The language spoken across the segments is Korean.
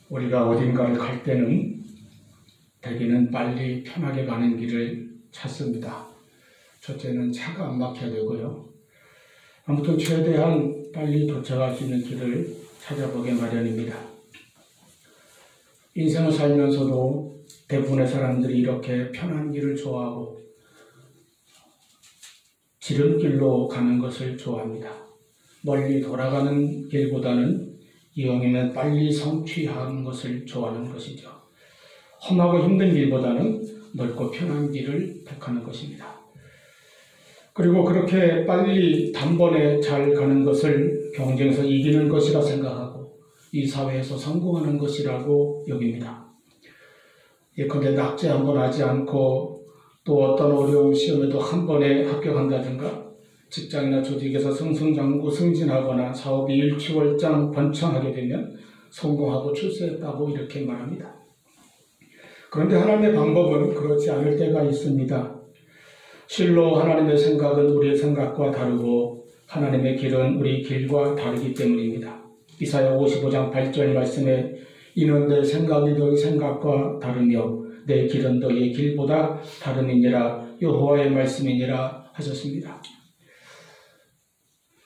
우리가 어딘가를 갈 때는 대개는 빨리 편하게 가는 길을 찾습니다. 첫째는 차가 안 막혀야 되고요. 아무튼 최대한 빨리 도착할 수 있는 길을 찾아보게 마련입니다. 인생을 살면서도 대부분의 사람들이 이렇게 편한 길을 좋아하고 지름길로 가는 것을 좋아합니다. 멀리 돌아가는 길보다는 이왕이면 빨리 성취하는 것을 좋아하는 것이죠. 험하고 힘든 길보다는 넓고 편한 길을 택하는 것입니다. 그리고 그렇게 빨리 단번에 잘 가는 것을 경쟁에서 이기는 것이라 생각하고 이 사회에서 성공하는 것이라고 여깁니다. 예컨대 낙제 한 번 하지 않고 또 어떤 어려운 시험에도 한 번에 합격한다든가 직장이나 조직에서 승승장구 승진하거나 사업이 일취월장 번창하게 되면 성공하고 출세했다고 이렇게 말합니다. 그런데 하나님의 방법은 그렇지 않을 때가 있습니다. 실로 하나님의 생각은 우리의 생각과 다르고 하나님의 길은 우리 길과 다르기 때문입니다. 이사야 55장 8절 말씀에 이는 내 생각이 너희 생각과 다르며 내 길은 너희의 길보다 다름이니라 여호와의 말씀이니라 하셨습니다.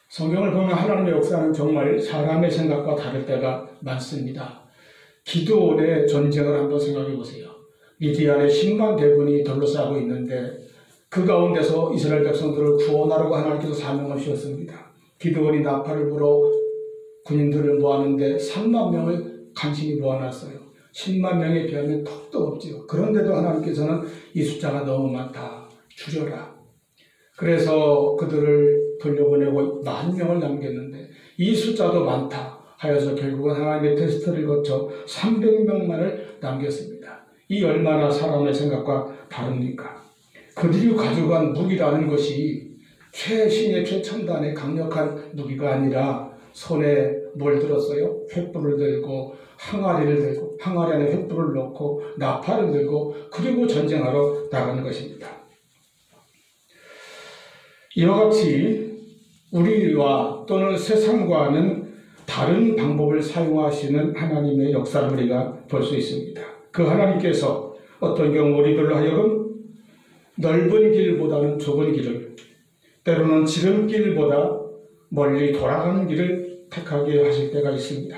성경을 보면 하나님의 역사는 정말 사람의 생각과 다를 때가 많습니다. 기드온의 전쟁을 한번 생각해 보세요. 미디안의 10만 대군이 둘러싸고 있는데 그 가운데서 이스라엘 백성들을 구원하라고 하나님께서 사명을 주셨습니다. 기드온이 나팔을 불어 군인들을 모았는데 3만 명을 간신히 모아놨어요. 10만 명에 비하면 턱도 없지요. 그런데도 하나님께서는 이 숫자가 너무 많다, 줄여라. 그래서 그들을 돌려보내고 10,000명을 남겼는데 이 숫자도 많다 하여서 결국은 하나님의 테스트를 거쳐 300명만을 남겼습니다. 이 얼마나 사람의 생각과 다릅니까? 그들이 가져간 무기라는 것이 최신의 최첨단의 강력한 무기가 아니라 손에 뭘 들었어요? 횃불을 들고 항아리를 들고 항아리 안에 횃불을 넣고 나팔을 들고 그리고 전쟁하러 나가는 것입니다. 이와 같이 우리와 또는 세상과는 다른 방법을 사용하시는 하나님의 역사를 우리가 볼 수 있습니다. 그 하나님께서 어떤 경우 우리들로 하여금 넓은 길보다는 좁은 길을, 때로는 지름길보다 멀리 돌아가는 길을 택하게 하실 때가 있습니다.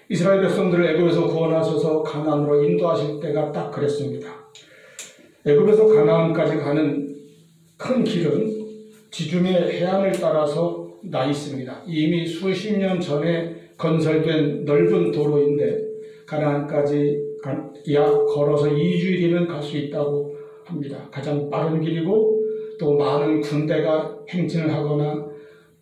이스라엘 백성들을 애굽에서 구원하셔서 가나안으로 인도하실 때가 딱 그랬습니다. 애굽에서 가나안까지 가는 큰 길은 지중해 해안을 따라서 나 있습니다. 이미 수십 년 전에 건설된 넓은 도로인데 가나안까지 약 걸어서 2주일이면 갈 수 있다고 합니다. 가장 빠른 길이고 또 많은 군대가 행진을 하거나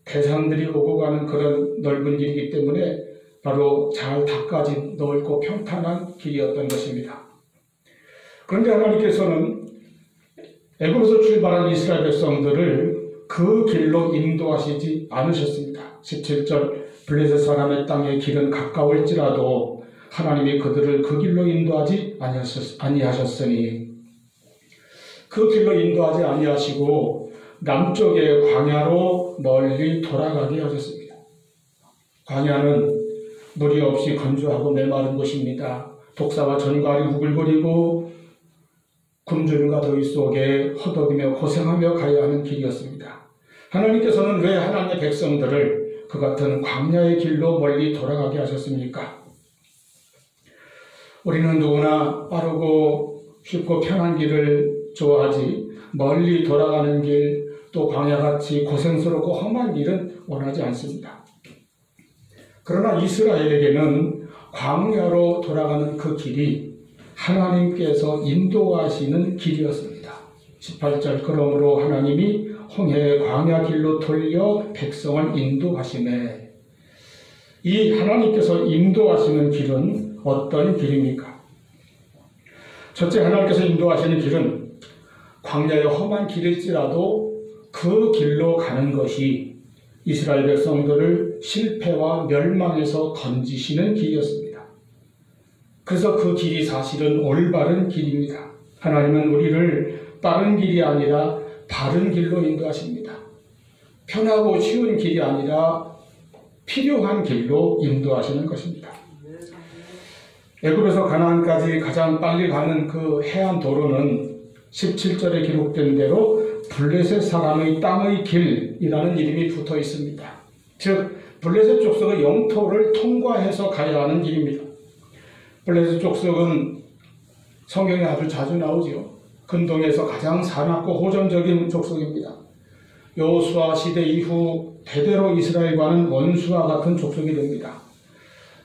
대상들이 오고 가는 그런 넓은 길이기 때문에 바로 잘 닦아진 넓고 평탄한 길이었던 것입니다. 그런데 하나님께서는 애굽에서 출발한 이스라엘 백성들을 그 길로 인도하시지 않으셨습니다. 17절 블레셋 사람의 땅의 길은 가까울지라도 하나님이 그들을 그 길로 인도하지 아니하셨으니 그 길로 인도하지 아니하시고 남쪽의 광야로 멀리 돌아가게 하셨습니다. 광야는 물이 없이 건조하고 메마른 곳입니다. 독사와 전갈이 우글거리고 굶주림과 더위 속에 허덕이며 고생하며 가야 하는 길이었습니다. 하나님께서는 왜 하나님의 백성들을 그 같은 광야의 길로 멀리 돌아가게 하셨습니까? 우리는 누구나 빠르고 쉽고 편한 길을 좋아하지 멀리 돌아가는 길, 또 광야같이 고생스럽고 험한 길은 원하지 않습니다. 그러나 이스라엘에게는 광야로 돌아가는 그 길이 하나님께서 인도하시는 길이었습니다. 18절 그러므로 하나님이 홍해의 광야 길로 돌려 백성을 인도하시매. 이 하나님께서 인도하시는 길은 어떤 길입니까? 첫째, 하나님께서 인도하시는 길은 광야의 험한 길일지라도 그 길로 가는 것이 이스라엘 백성들을 실패와 멸망에서 건지시는 길이었습니다. 그래서 그 길이 사실은 올바른 길입니다. 하나님은 우리를 빠른 길이 아니라 바른 길로 인도하십니다. 편하고 쉬운 길이 아니라 필요한 길로 인도하시는 것입니다. 애굽에서 가나안까지 가장 빨리 가는 그 해안 도로는 17절에 기록된 대로 블레셋 사람의 땅의 길이라는 이름이 붙어 있습니다. 즉 블레셋 족속의 영토를 통과해서 가야 하는 길입니다. 블레셋 족속은 성경에 아주 자주 나오지요. 근동에서 가장 사납고 호전적인 족속입니다. 여호수아 시대 이후 대대로 이스라엘과는 원수와 같은 족속이 됩니다.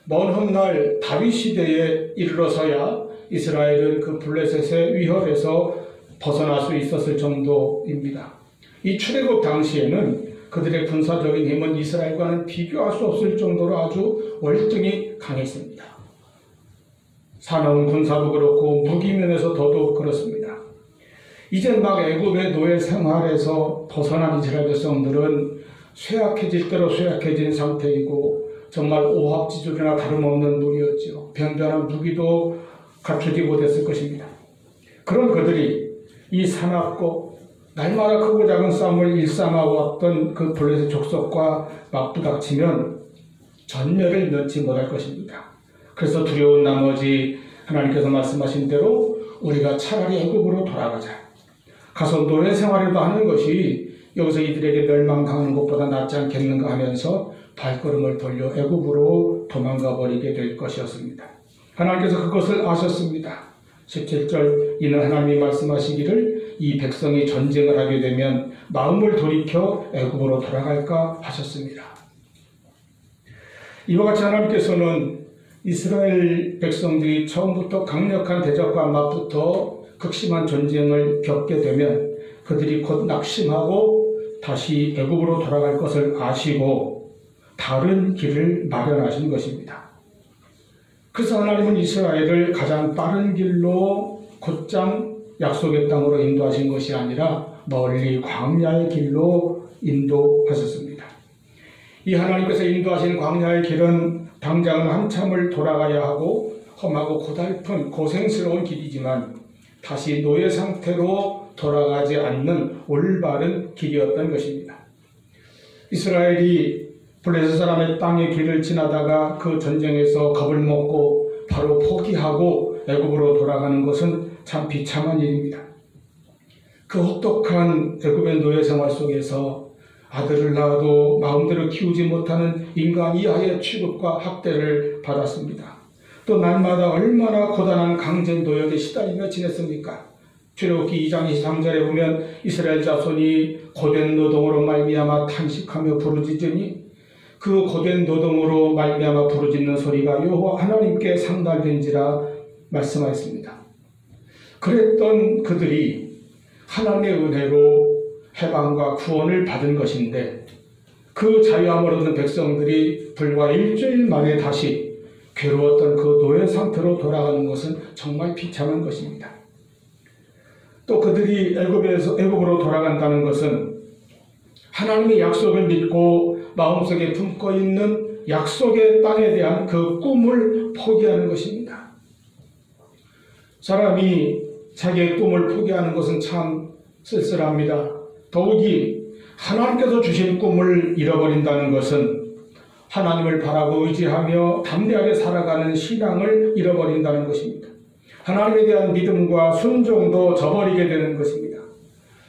먼 훗날 다윗 시대에 이르러서야 이스라엘은 그 블레셋의 위협에서 벗어날 수 있었을 정도입니다. 이 출애굽 당시에는 그들의 군사적인 힘은 이스라엘과는 비교할 수 없을 정도로 아주 월등히 강했습니다. 사나운 군사도 그렇고 무기면에서 더더욱 그렇습니다. 이제 막 애굽의 노예 생활에서 벗어난 이스라엘 백성들은 쇠약해질 대로 쇠약해진 상태이고 정말 오합지졸이나 다름없는 무리였지요. 변변한 무기도 갖추지 못했을 것입니다. 그런 그들이 이 사납고 날마다 크고 작은 싸움을 일삼아왔던 그 블레셋 족속과 맞부닥치면 전멸을 면치 못할 것입니다. 그래서 두려운 나머지 하나님께서 말씀하신 대로 우리가 차라리 애굽으로 돌아가자. 가서 노예 생활이라도 하는 것이 여기서 이들에게 멸망당하는 것보다 낫지 않겠는가 하면서 발걸음을 돌려 애굽으로 도망가 버리게 될 것이었습니다. 하나님께서 그것을 아셨습니다. 17절 이는 하나님이 말씀하시기를 이 백성이 전쟁을 하게 되면 마음을 돌이켜 애굽으로 돌아갈까 하셨습니다. 이와 같이 하나님께서는 이스라엘 백성들이 처음부터 강력한 대적과 맞붙어 극심한 전쟁을 겪게 되면 그들이 곧 낙심하고 다시 애굽으로 돌아갈 것을 아시고 다른 길을 마련하신 것입니다. 그래서 하나님은 이스라엘을 가장 빠른 길로 곧장 약속의 땅으로 인도하신 것이 아니라 멀리 광야의 길로 인도하셨습니다. 이 하나님께서 인도하신 광야의 길은 당장은 한참을 돌아가야 하고 험하고 고달픈 고생스러운 길이지만 다시 노예 상태로 돌아가지 않는 올바른 길이었던 것입니다. 이스라엘이 블레셋 사람의 땅의 길을 지나다가 그 전쟁에서 겁을 먹고 바로 포기하고 애굽으로 돌아가는 것은 참 비참한 일입니다. 그 혹독한 애굽의 노예 생활 속에서 아들을 낳아도 마음대로 키우지 못하는 인간 이하의 취급과 학대를 받았습니다. 또 날마다 얼마나 고단한 강제 노역에 시달리며 지냈습니까? 출애굽기 2장 23절에 보면 이스라엘 자손이 고된 노동으로 말미암아 탄식하며 부르짖으니 그 고된 노동으로 말미암아 부르짖는 소리가 여호와 하나님께 상달된지라 말씀하였습니다. 그랬던 그들이 하나님의 은혜로 해방과 구원을 받은 것인데 그 자유함을 얻은 백성들이 불과 일주일 만에 다시 괴로웠던 그 노예 상태로 돌아가는 것은 정말 비참한 것입니다. 또 그들이 애굽으로 돌아간다는 것은 하나님의 약속을 믿고 마음속에 품고 있는 약속의 땅에 대한 그 꿈을 포기하는 것입니다. 사람이 자기의 꿈을 포기하는 것은 참 쓸쓸합니다. 더욱이 하나님께서 주신 꿈을 잃어버린다는 것은 하나님을 바라고 의지하며 담대하게 살아가는 신앙을 잃어버린다는 것입니다. 하나님에 대한 믿음과 순종도 저버리게 되는 것입니다.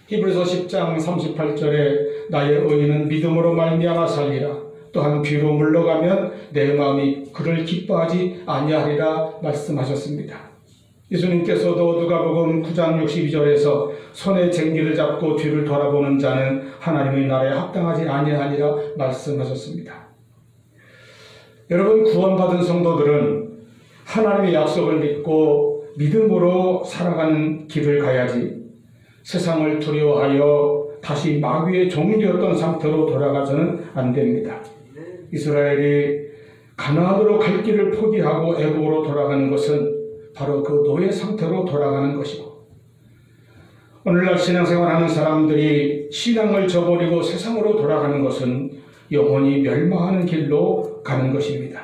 히브리서 10장 38절에 나의 의인은 믿음으로 말미암아 살리라. 또한 뒤로 물러가면 내 마음이 그를 기뻐하지 아니하리라 말씀하셨습니다. 예수님께서도 누가복음 9장 62절에서 손에 쟁기를 잡고 뒤를 돌아보는 자는 하나님의 나라에 합당하지 아니하니라 말씀하셨습니다. 여러분, 구원받은 성도들은 하나님의 약속을 믿고 믿음으로 살아가는 길을 가야지 세상을 두려워하여 다시 마귀의 종이 되었던 상태로 돌아가서는 안 됩니다. 이스라엘이 가나안으로 갈 길을 포기하고 애굽으로 돌아가는 것은 바로 그 노예 상태로 돌아가는 것이고, 오늘날 신앙생활하는 사람들이 신앙을 저버리고 세상으로 돌아가는 것은 영원히 멸망하는 길로 가는 것입니다.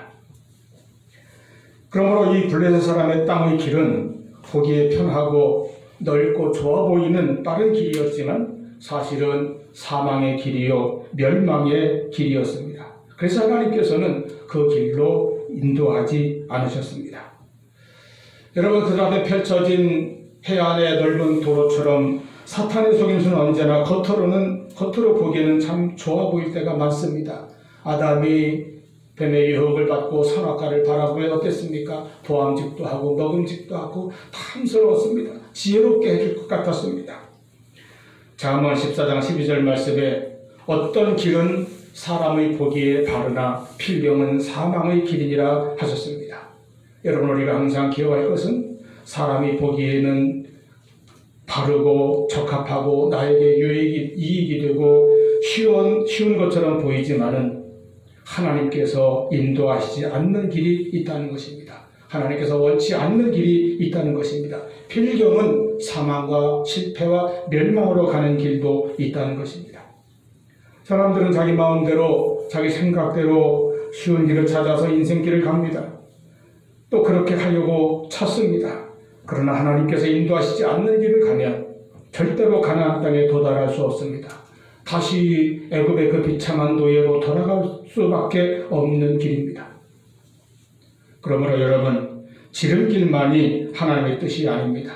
그러므로 이 블레셋 사람의 땅의 길은 보기에 편하고 넓고 좋아 보이는 빠른 길이었지만 사실은 사망의 길이요 멸망의 길이었습니다. 그래서 하나님께서는 그 길로 인도하지 않으셨습니다. 여러분, 그 다음에 펼쳐진 해안의 넓은 도로처럼 사탄의 속임수는 언제나 겉으로 보기에는 참 좋아 보일 때가 많습니다. 아담이 뱀의 유혹을 받고 선악과를 바라보면 어땠습니까? 보암직도 하고 먹음직도 하고 탐스러웠습니다. 지혜롭게 해줄 것 같았습니다. 잠언 14장 12절 말씀에 어떤 길은 사람의 보기에 바르나 필경은 사망의 길이니라 하셨습니다. 여러분, 우리가 항상 기억할 것은 사람이 보기에는 바르고 적합하고 나에게 이익이 되고 쉬운 것처럼 보이지만은 하나님께서 인도하시지 않는 길이 있다는 것입니다. 하나님께서 원치 않는 길이 있다는 것입니다. 필경은 사망과 실패와 멸망으로 가는 길도 있다는 것입니다. 사람들은 자기 마음대로 자기 생각대로 쉬운 길을 찾아서 인생길을 갑니다. 또 그렇게 하려고 찾습니다. 그러나 하나님께서 인도하시지 않는 길을 가면 절대로 가나안 땅에 도달할 수 없습니다. 다시 애굽의 그 비참한 노예로 돌아갈 수밖에 없는 길입니다. 그러므로 여러분, 지름길만이 하나님의 뜻이 아닙니다.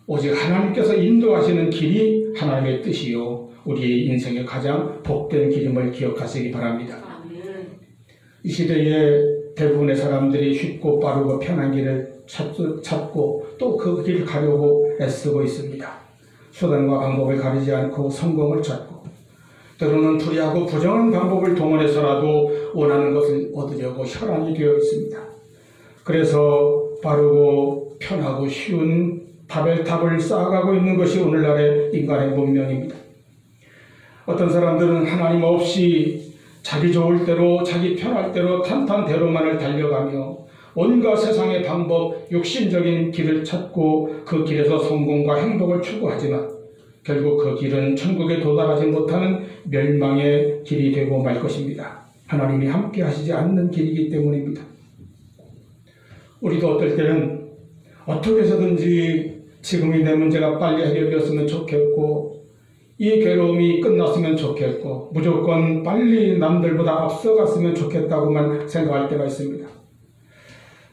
오직 하나님께서 인도하시는 길이 하나님의 뜻이요 우리의 인생의 가장 복된 길임을 기억하시기 바랍니다. 이 시대에 대부분의 사람들이 쉽고 빠르고 편한 길을 찾고 또 그 길을 가려고 애쓰고 있습니다. 수단과 방법을 가리지 않고 성공을 찾고 때로는 불의하고 부정한 방법을 동원해서라도 원하는 것을 얻으려고 혈안이 되어 있습니다. 그래서 빠르고 편하고 쉬운 바벨탑을 쌓아가고 있는 것이 오늘날의 인간의 문명입니다. 어떤 사람들은 하나님 없이 자기 좋을 대로 자기 편할 대로 탄탄대로만을 달려가며 온갖 세상의 방법, 욕심적인 길을 찾고 그 길에서 성공과 행복을 추구하지만 결국 그 길은 천국에 도달하지 못하는 멸망의 길이 되고 말 것입니다. 하나님이 함께 하시지 않는 길이기 때문입니다. 우리도 어떨 때는 어떻게 해서든지 지금이 내 문제가 빨리 해결되었으면 좋겠고 이 괴로움이 끝났으면 좋겠고 무조건 빨리 남들보다 앞서갔으면 좋겠다고만 생각할 때가 있습니다.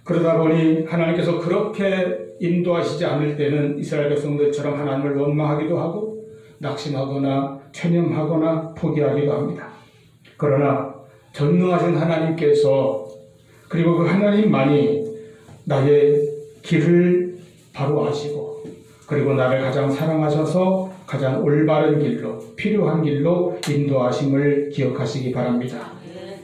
그러다 보니 하나님께서 그렇게 인도하시지 않을 때는 이스라엘 백성들처럼 하나님을 원망하기도 하고 낙심하거나 체념하거나 포기하기도 합니다. 그러나 전능하신 하나님께서 그리고 그 하나님만이 나의 길을 바로 아시고 그리고 나를 가장 사랑하셔서 가장 올바른 길로 필요한 길로 인도하심을 기억하시기 바랍니다.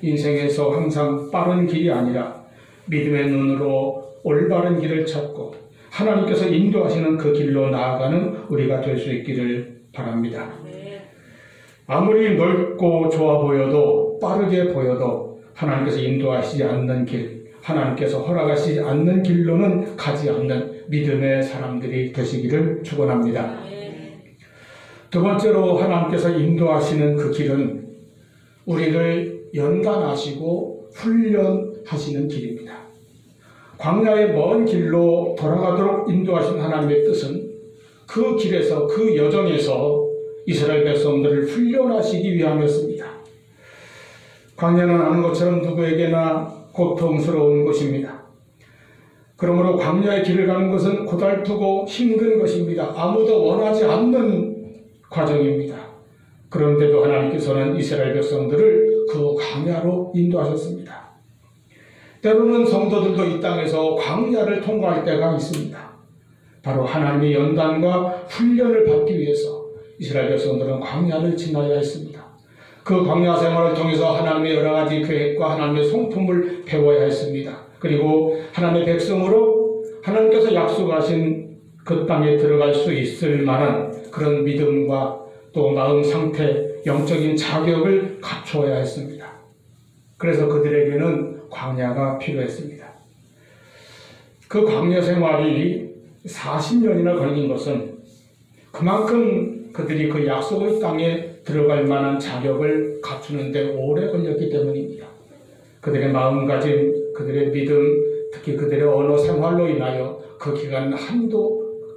인생에서 항상 빠른 길이 아니라 믿음의 눈으로 올바른 길을 찾고 하나님께서 인도하시는 그 길로 나아가는 우리가 될 수 있기를 바랍니다. 아무리 넓고 좋아 보여도 빠르게 보여도 하나님께서 인도하시지 않는 길, 하나님께서 허락하시지 않는 길로는 가지 않는 믿음의 사람들이 되시기를 축원합니다. 두 번째로 하나님께서 인도하시는 그 길은 우리를 연단하시고 훈련하시는 길입니다. 광야의 먼 길로 돌아가도록 인도하신 하나님의 뜻은 그 길에서 그 여정에서 이스라엘 백성들을 훈련하시기 위함이었습니다. 광야는 아는 것처럼 누구에게나 고통스러운 곳입니다. 그러므로 광야의 길을 가는 것은 고달프고 힘든 것입니다. 아무도 원하지 않는 과정입니다. 그런데도 하나님께서는 이스라엘 백성들을 그 광야로 인도하셨습니다. 때로는 성도들도 이 땅에서 광야를 통과할 때가 있습니다. 바로 하나님의 연단과 훈련을 받기 위해서 이스라엘 백성들은 광야를 지나야 했습니다. 그 광야 생활을 통해서 하나님의 여러 가지 계획과 하나님의 성품을 배워야 했습니다. 그리고 하나님의 백성으로 하나님께서 약속하신 그 땅에 들어갈 수 있을 만한 그런 믿음과 또 마음 상태, 영적인 자격을 갖추어야 했습니다. 그래서 그들에게는 광야가 필요했습니다. 그 광야 생활이 40년이나 걸린 것은 그만큼 그들이 그 약속의 땅에 들어갈 만한 자격을 갖추는데 오래 걸렸기 때문입니다. 그들의 마음가짐, 그들의 믿음, 특히 그들의 언어 생활로 인하여 그 기간은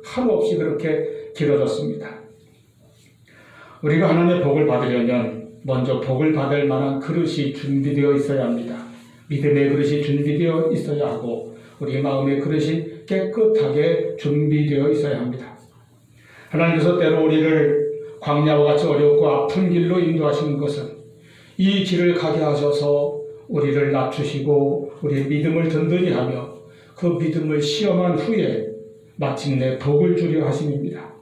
한없이 그렇게 길어졌습니다. 우리가 하나님의 복을 받으려면 먼저 복을 받을 만한 그릇이 준비되어 있어야 합니다. 믿음의 그릇이 준비되어 있어야 하고 우리 마음의 그릇이 깨끗하게 준비되어 있어야 합니다. 하나님께서 때로 우리를 광야와 같이 어렵고 아픈 길로 인도하시는 것은 이 길을 가게 하셔서 우리를 낮추시고 우리의 믿음을 든든히 하며 그 믿음을 시험한 후에 마침내 복을 주려 하심입니다.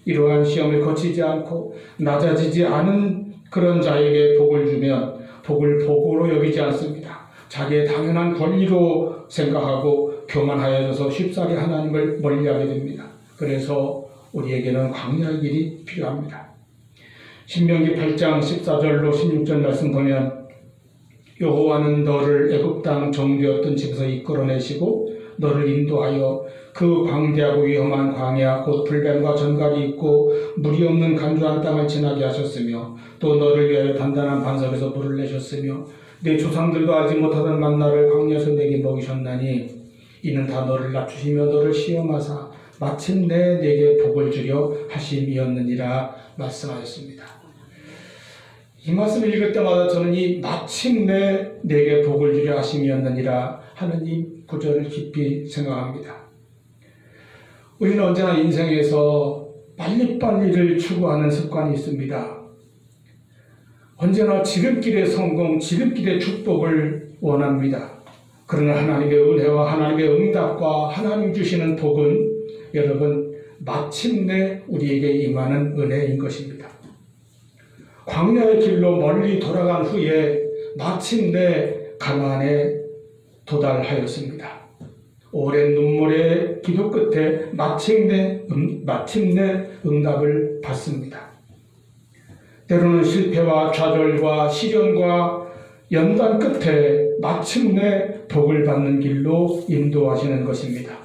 이러한 시험을 거치지 않고 낮아지지 않은 그런 자에게 복을 주면 복을 복으로 여기지 않습니다. 자기의 당연한 권리로 생각하고 교만하여져서 쉽사리 하나님을 멀리하게 됩니다. 그래서 우리에게는 광야의 길이 필요합니다. 신명기 8장 14절로 16절 말씀 보면 여호와는 너를 애굽 땅 종되었던 집에서 이끌어내시고 너를 인도하여 그 광대하고 위험한 광야 곧 불뱀과 전갈이 있고 물이 없는 간주한 땅을 지나게 하셨으며 또 너를 위하여 단단한 반석에서 물을 내셨으며 내 조상들도 알지 못하던 만나를 광야에서 내게 먹이셨나니 이는 다 너를 낮추시며 너를 시험하사 마침내 내게 복을 주려 하심이었느니라 말씀하셨습니다. 이 말씀을 읽을 때마다 저는 이 마침내 내게 복을 주려 하심이었느니라 하는 이 구절을 깊이 생각합니다. 우리는 언제나 인생에서 빨리빨리를 추구하는 습관이 있습니다. 언제나 지름길의 성공, 지름길의 축복을 원합니다. 그러나 하나님의 은혜와 하나님의 응답과 하나님 주시는 복은 여러분 마침내 우리에게 임하는 은혜인 것입니다. 광야의 길로 멀리 돌아간 후에 마침내 가나안에 도달하였습니다. 오랜 눈물의 기도 끝에 마침내 응답을 받습니다. 때로는 실패와 좌절과 시련과 연단 끝에 마침내 복을 받는 길로 인도하시는 것입니다.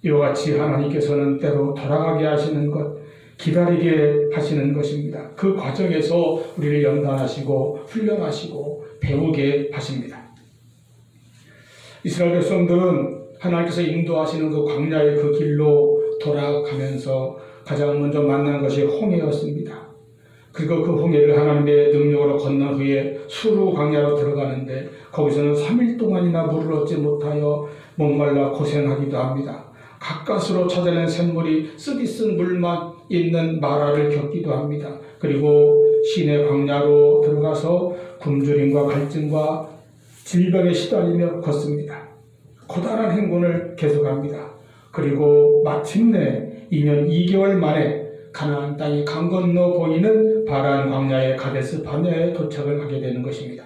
이와 같이 하나님께서는 때로 돌아가게 하시는 것, 기다리게 하시는 것입니다. 그 과정에서 우리를 연단하시고 훈련하시고 배우게 하십니다. 이스라엘 백성들은 하나님께서 인도하시는 그 광야의 그 길로 돌아가면서 가장 먼저 만난 것이 홍해였습니다. 그리고 그 홍해를 하나님의 능력으로 건넌 후에 수르 광야로 들어가는데 거기서는 3일 동안이나 물을 얻지 못하여 목말라 고생하기도 합니다. 가까스로 찾아낸 샘물이 쓰디 쓴 물만 있는 마라를 겪기도 합니다. 그리고 시내 광야로 들어가서 굶주림과 갈증과 질병에 시달리며 걷습니다. 고단한 행군을 계속합니다. 그리고 마침내 2년 2개월 만에 가나안 땅이 강 건너 보이는 바란 광야의 가데스 바네아에 도착을 하게 되는 것입니다.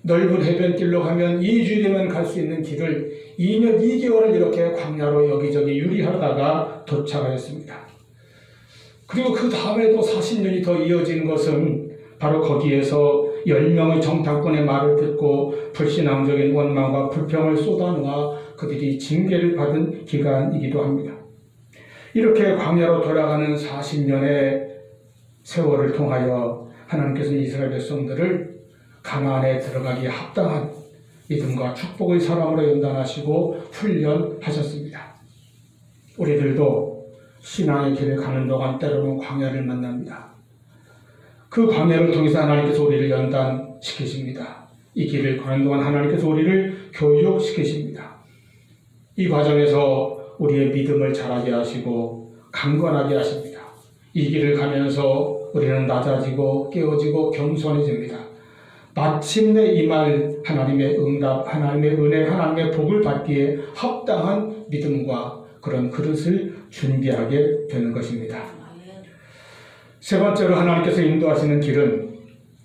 넓은 해변길로 가면 2주이면 갈 수 있는 길을 2년 2개월을 이렇게 광야로 여기저기 유리하다가 도착하였습니다. 그리고 그 다음에도 40년이 더 이어진 것은 바로 거기에서 10명의 정탐꾼의 말을 듣고 불신앙적인 원망과 불평을 쏟아놓아 그들이 징계를 받은 기간이기도 합니다. 이렇게 광야로 돌아가는 40년의 세월을 통하여 하나님께서 이스라엘 백성들을 가나안에 들어가기에 합당한 믿음과 축복의 사람으로 연단하시고 훈련하셨습니다. 우리들도 신앙의 길을 가는 동안 때로는 광야를 만납니다. 그 광야를 통해서 하나님께서 우리를 연단시키십니다. 이 길을 가는 동안 하나님께서 우리를 교육시키십니다. 이 과정에서 우리의 믿음을 자라게 하시고 강건하게 하십니다. 이 길을 가면서 우리는 낮아지고 깨어지고 겸손해집니다. 마침내 임할 하나님의 응답, 하나님의 은혜, 하나님의 복을 받기에 합당한 믿음과 그런 그릇을 준비하게 되는 것입니다. 세 번째로 하나님께서 인도하시는 길은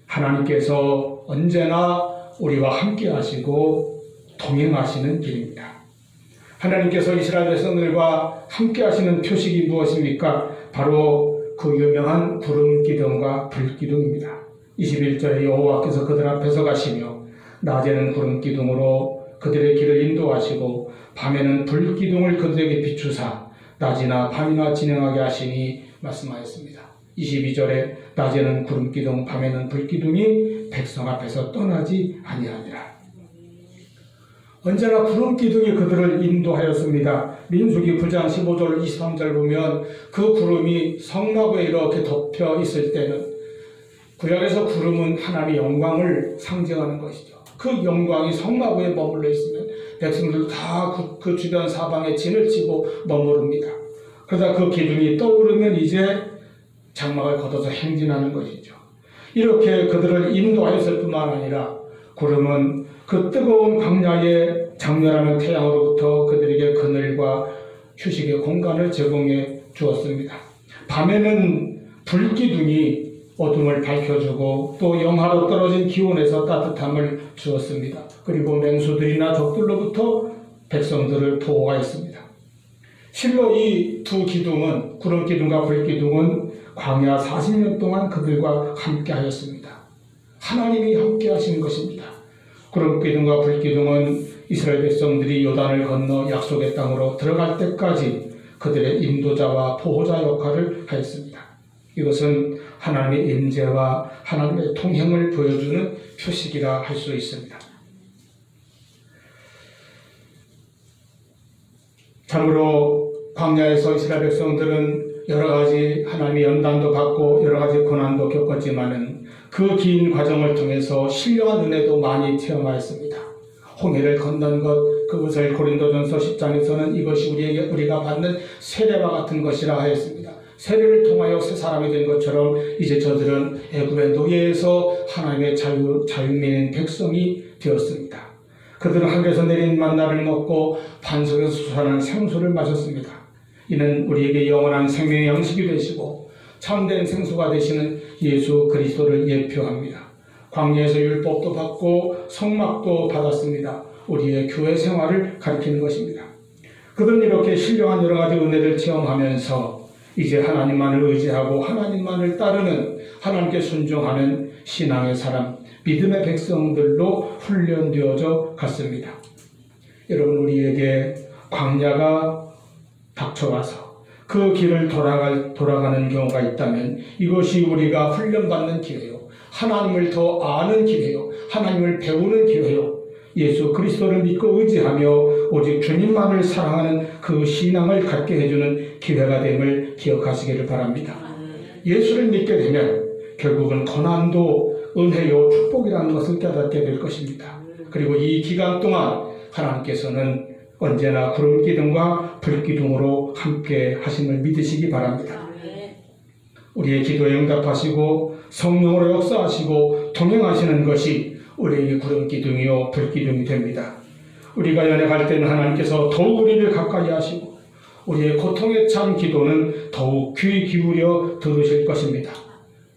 하나님께서 언제나 우리와 함께 하시고 동행하시는 길입니다. 하나님께서 이스라엘 백성들과 함께 하시는 표식이 무엇입니까? 바로 그 유명한 구름 기둥과 불 기둥입니다. 21절에 여호와께서 그들 앞에서 가시며 낮에는 구름 기둥으로 그들의 길을 인도하시고 밤에는 불 기둥을 그들에게 비추사 낮이나 밤이나 진행하게 하시니 말씀하였습니다. 22절에 낮에는 구름 기둥 밤에는 불 기둥이 백성 앞에서 떠나지 아니하니라. 언제나 구름 기둥이 그들을 인도하였습니다. 민수기 9장 15절 23절 보면 그 구름이 성막에 이렇게 덮여 있을 때는 구약에서 구름은 하나님의 영광을 상징하는 것이죠. 그 영광이 성막 위에 머물러 있으면 백성들도 다 그 주변 사방에 진을 치고 머무릅니다. 그러다 그 기둥이 떠오르면 이제 장막을 걷어서 행진하는 것이죠. 이렇게 그들을 인도하였을 뿐만 아니라 구름은 그 뜨거운 광야에 장렬하는 태양으로부터 그들에게 그늘과 휴식의 공간을 제공해 주었습니다. 밤에는 불기둥이 어둠을 밝혀주고 또 영하로 떨어진 기온에서 따뜻함을 주었습니다. 그리고 맹수들이나 적들로부터 백성들을 보호하였습니다. 실로 이 두 기둥은, 구름 기둥과 불 기둥은 광야 40년 동안 그들과 함께 하였습니다. 하나님이 함께 하시는 것입니다. 구름 기둥과 불 기둥은 이스라엘 백성들이 요단을 건너 약속의 땅으로 들어갈 때까지 그들의 인도자와 보호자 역할을 하였습니다. 이것은 하나님의 임재와 하나님의 통행을 보여주는 표식이라 할 수 있습니다. 참으로 광야에서 이스라엘 백성들은 여러 가지 하나님의 연단도 받고 여러 가지 고난도 겪었지만은 그 긴 과정을 통해서 신령한 은혜도 많이 체험하였습니다. 홍해를 건넌 것, 그것을 고린도전서 10장에서는 이것이 우리가 받는 세례와 같은 것이라 하였습니다. 세례를 통하여 새 사람이 된 것처럼 이제 저들은 애굽의 노예에서 하나님의 자유민인 백성이 되었습니다. 그들은 하늘에서 내린 만나를 먹고 반석에서 솟아난 생수를 마셨습니다. 이는 우리에게 영원한 생명의 양식이 되시고 참된 생수가 되시는 예수 그리스도를 예표합니다. 광야에서 율법도 받고 성막도 받았습니다. 우리의 교회 생활을 가리키는 것입니다. 그들은 이렇게 신령한 여러 가지 은혜를 체험하면서 이제 하나님만을 의지하고 하나님만을 따르는, 하나님께 순종하는 신앙의 사람, 믿음의 백성들로 훈련되어져 갔습니다. 여러분, 우리에게 광야가 닥쳐와서 그 길을 돌아가는 경우가 있다면 이것이 우리가 훈련받는 기회요, 하나님을 더 아는 기회요, 하나님을 배우는 기회요, 예수 그리스도를 믿고 의지하며 오직 주님만을 사랑하는 그 신앙을 갖게 해주는 기회가 됨을 기억하시기를 바랍니다. 예수를 믿게 되면 결국은 고난도 은혜요 축복이라는 것을 깨닫게 될 것입니다. 그리고 이 기간 동안 하나님께서는 언제나 구름 기둥과 불 기둥으로 함께 하심을 믿으시기 바랍니다. 우리의 기도에 응답하시고 성령으로 역사하시고 동행하시는 것이 우리에게 구름 기둥이요 불 기둥이 됩니다. 우리가 연약할 때는 하나님께서 더욱 우리를 가까이 하시고 우리의 고통에 찬 기도는 더욱 귀 기울여 들으실 것입니다.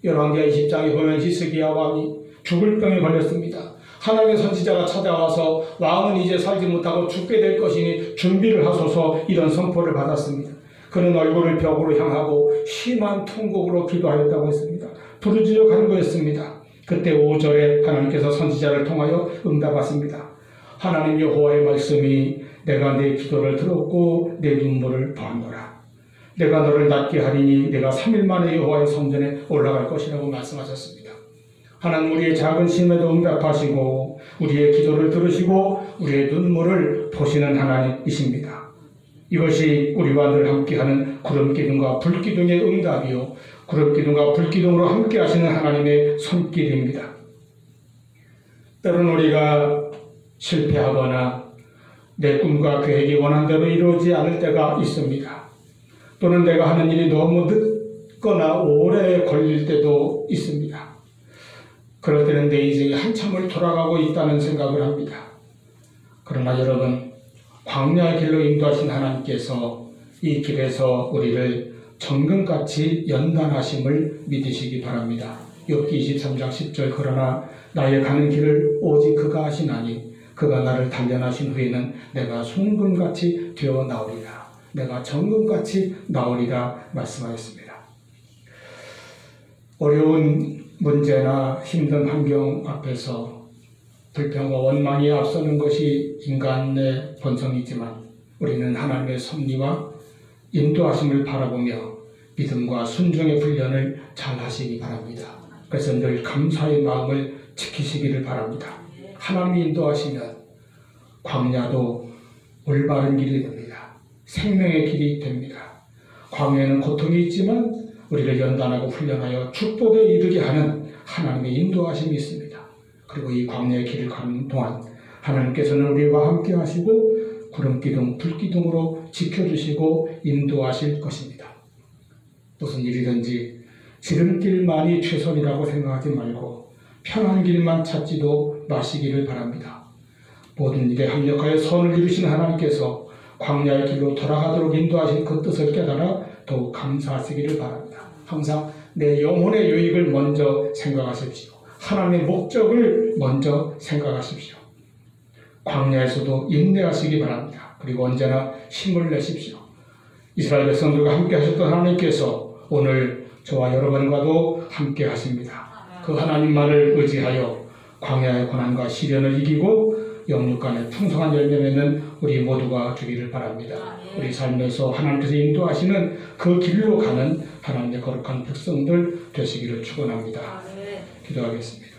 열왕기하 20장에 보면 히스기야 왕이 죽을 병에 걸렸습니다. 하나님의 선지자가 찾아와서 왕은 이제 살지 못하고 죽게 될 것이니 준비를 하소서, 이런 선포를 받았습니다. 그는 얼굴을 벽으로 향하고 심한 통곡으로 기도하였다고 했습니다. 부르짖어 간구했습니다. 그때 5절에 하나님께서 선지자를 통하여 응답하십니다. 하나님 여호와의 말씀이 내가 내 기도를 들었고 내 눈물을 보았노라. 내가 너를 낫게 하리니 내가 3일 만에 여호와의 성전에 올라갈 것이라고 말씀하셨습니다. 하나님 우리의 작은 심에도 응답하시고 우리의 기도를 들으시고 우리의 눈물을 보시는 하나님이십니다. 이것이 우리와 늘 함께하는 구름기둥과 불기둥의 응답이요, 구름기둥과 불기둥으로 함께 하시는 하나님의 손길입니다. 때로는 우리가 실패하거나 내 꿈과 계획이 원한대로 이루어지지 않을 때가 있습니다. 또는 내가 하는 일이 너무 늦거나 오래 걸릴 때도 있습니다. 그럴 때는 내 인생이 한참을 돌아가고 있다는 생각을 합니다. 그러나 여러분, 광야의 길로 인도하신 하나님께서 이 길에서 우리를 정금같이 연단하심을 믿으시기 바랍니다. 욥기 23장 10절 그러나 나의 가는 길을 오직 그가 하시나니 그가 나를 단련하신 후에는 내가 순금같이 되어 나오리라. 내가 정금같이 나오리라 말씀하였습니다. 어려운 문제나 힘든 환경 앞에서 불평과 원망이 앞서는 것이 인간의 본성이지만 우리는 하나님의 섭리와 인도하심을 바라보며 믿음과 순종의 훈련을 잘 하시기 바랍니다. 그래서 늘 감사의 마음을 지키시기를 바랍니다. 하나님이 인도하시면 광야도 올바른 길이 됩니다. 생명의 길이 됩니다. 광야에는 고통이 있지만 우리를 연단하고 훈련하여 축복에 이르게 하는 하나님의 인도하심이 있습니다. 그리고 이 광야의 길을 가는 동안 하나님께서는 우리와 함께 하시고 구름기둥, 불기둥으로 지켜주시고 인도하실 것입니다. 무슨 일이든지 지름길만이 최선이라고 생각하지 말고 편한 길만 찾지도 마시기를 바랍니다. 모든 일에 합력하여 선을 이루신 하나님께서 광야의 길로 돌아가도록 인도하신 그 뜻을 깨달아 더욱 감사하시기를 바랍니다. 항상 내 영혼의 유익을 먼저 생각하십시오. 하나님의 목적을 먼저 생각하십시오. 광야에서도 인내하시기 바랍니다. 그리고 언제나 힘을 내십시오. 이스라엘 백성들과 함께 하셨던 하나님께서 오늘 저와 여러분과도 함께 하십니다. 그 하나님만을 의지하여 광야의 고난과 시련을 이기고 영육간의 풍성한 열매 맺는 우리 모두가 되기를 바랍니다. 우리 삶에서 하나님께서 인도하시는 그 길로 가는 하나님의 거룩한 백성들 되시기를 축원합니다. 기도하겠습니다.